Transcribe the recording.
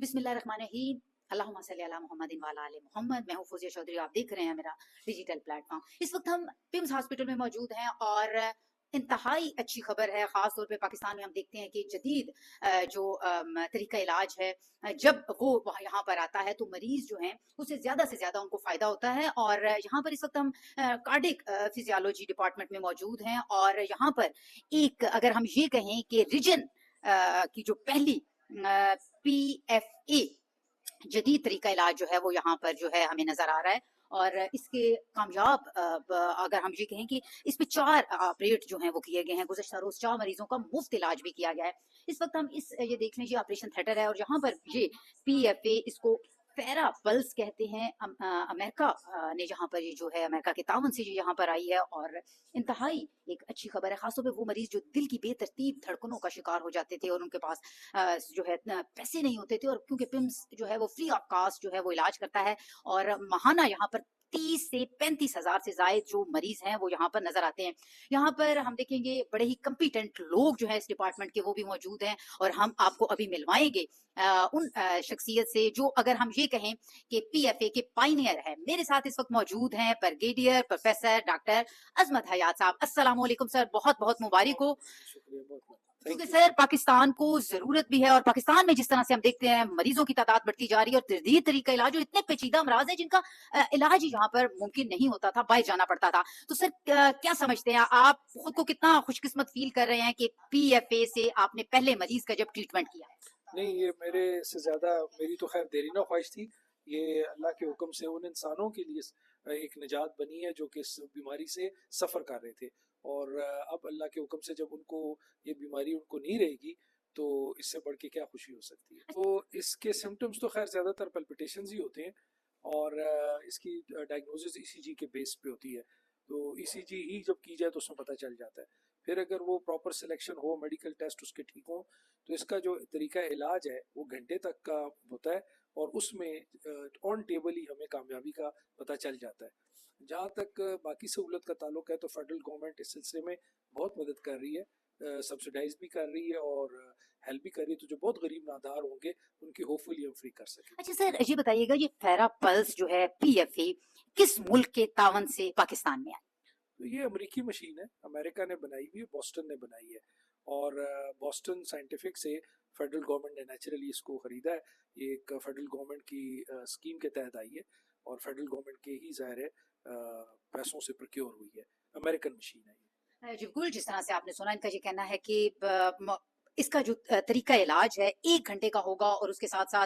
बिस्मिल्लाहिर्रहमानिर्रहीम। अल्लाहुम्मा सल्ली अला मुहम्मदिन व अला आलि मोहम्मद। मैं हूँ फौजिया चौधरी, आप देख रहे हैं मेरा डिजिटल प्लेटफॉर्म। इस वक्त हम पिम्स हॉस्पिटल में मौजूद हैं और इंतहाई अच्छी खबर है। ख़ास तौर पे पाकिस्तान में हम देखते हैं कि जदीद जो तरीका इलाज है, जब वो यहाँ पर आता है तो मरीज़ जो हैं उससे ज़्यादा उनको फ़ायदा होता है। और यहाँ पर इस वक्त हम कार्डिक फिजियोलॉजी डिपार्टमेंट में मौजूद हैं और यहाँ पर एक, अगर हम ये कहें कि रीजन की जो पहली PFA जदीद तरीका इलाज जो है वो यहाँ पर जो है हमें नजर आ रहा है। और इसके कामयाब अगर हम ये कहें कि इस पे 4 ऑपरेट जो हैं वो किए गए हैं। गुज़श्ता रोज 4 मरीजों का मुफ्त इलाज भी किया गया है। इस वक्त हम इस ये देख लीजिए ऑपरेशन थिएटर है और यहाँ पर ये PFA, इसको फेरा पल्स कहते हैं। अमेरिका ने यहाँ पर ये जो है अमेरिका के तावन से ये यहाँ पर आई है और इंतहाई एक अच्छी खबर है। खासतौर पे वो मरीज जो दिल की बेतरतीब धड़कनों का शिकार हो जाते थे और उनके पास जो है पैसे नहीं होते थे, और क्योंकि पिम्स जो है वो फ्री ऑफ कॉस्ट जो है वो इलाज करता है और माहाना यहाँ पर 30 से 35 हजार से जायद जो मरीज हैं वो यहाँ पर नजर आते हैं। यहाँ पर हम देखेंगे बड़े ही कम्पिटेंट लोग जो है इस डिपार्टमेंट के वो भी मौजूद हैं और हम आपको अभी मिलवाएंगे उन शख्सियत से जो, अगर हम ये कहें कि PFA के पाइनियर है। मेरे साथ इस वक्त मौजूद हैं ब्रिगेडियर प्रोफेसर डॉक्टर अजमत हयात साहब। अस्सलाम वालेकुम सर, बहुत बहुत मुबारक हो। क्योंकि सर पाकिस्तान को जरूरत भी है और पाकिस्तान में जिस तरह से हम देखते हैं मरीजों की तादाद बढ़ती जा रही है और जदीद तरीका इलाज, और इतने पेचीदा अमराज है जिनका इलाज यहाँ पर मुमकिन नहीं होता था, बाहर जाना पड़ता था। तो सर क्या समझते हैं आप, खुद को कितना खुशकिस्मत फील कर रहे हैं कि PFA से आपने पहले मरीज का जब ट्रीटमेंट किया है? नहीं, ये मेरे से ज़्यादा मेरी तो खैर देरीना ख्वाहिश थी। ये अल्लाह के हुक्म से उन इंसानों के लिए एक निजात बनी है जो कि इस बीमारी से सफ़र कर रहे थे, और अब अल्लाह के हुक्म से जब उनको ये बीमारी उनको नहीं रहेगी तो इससे बढ़ के क्या खुशी हो सकती है। तो इसके सिम्टम्स तो खैर ज़्यादातर पल्पिटेशंस ही होते हैं और इसकी डायग्नोसिस ECG के बेस पे होती है। तो ECG ही जब की जाए तो उसमें पता चल जाता है। फिर अगर वो प्रॉपर सिलेक्शन हो, मेडिकल टेस्ट उसके ठीक हो, तो इसका जो तरीका इलाज है वो घंटे तक का होता है और उसमें ऑन टेबल ही हमें कामयाबी का पता चल जाता है। जहाँ तक बाकी सहूलत का ताल्लुक है तो फेडरल गवर्नमेंट इस सिलसिले में बहुत मदद कर रही है, सब्सिडाइज भी कर रही है और हेल्प भी कर रही है। तो जो बहुत गरीब नादार होंगे उनकी होपफुली हम फ्री कर सकें। अच्छा सर, ये बताइएगा ये फेरा पल्स जो है PFA किस मुल्क के तावन से पाकिस्तान में आई? तो ये अमेरिकी मशीन है, अमेरिका ने बनाई हुई है, बॉस्टन ने बनाई है और बॉस्टन साइंटिफिक से फेडरल गवर्नमेंट ने नेचुरली इसको ख़रीदा है। ये एक फेडरल गवर्नमेंट की स्कीम के तहत आई है और फेडरल गवर्नमेंट के ही ज़ाहिर है पैसों से प्रोक्योर हुई है। अमेरिकन मशीन है ये। जी बिल्कुल, जिस तरह से आपने सुना, इनका ये कहना है कि इसका जो तरीका इलाज है 1 घंटे का होगा और उसके साथ साथ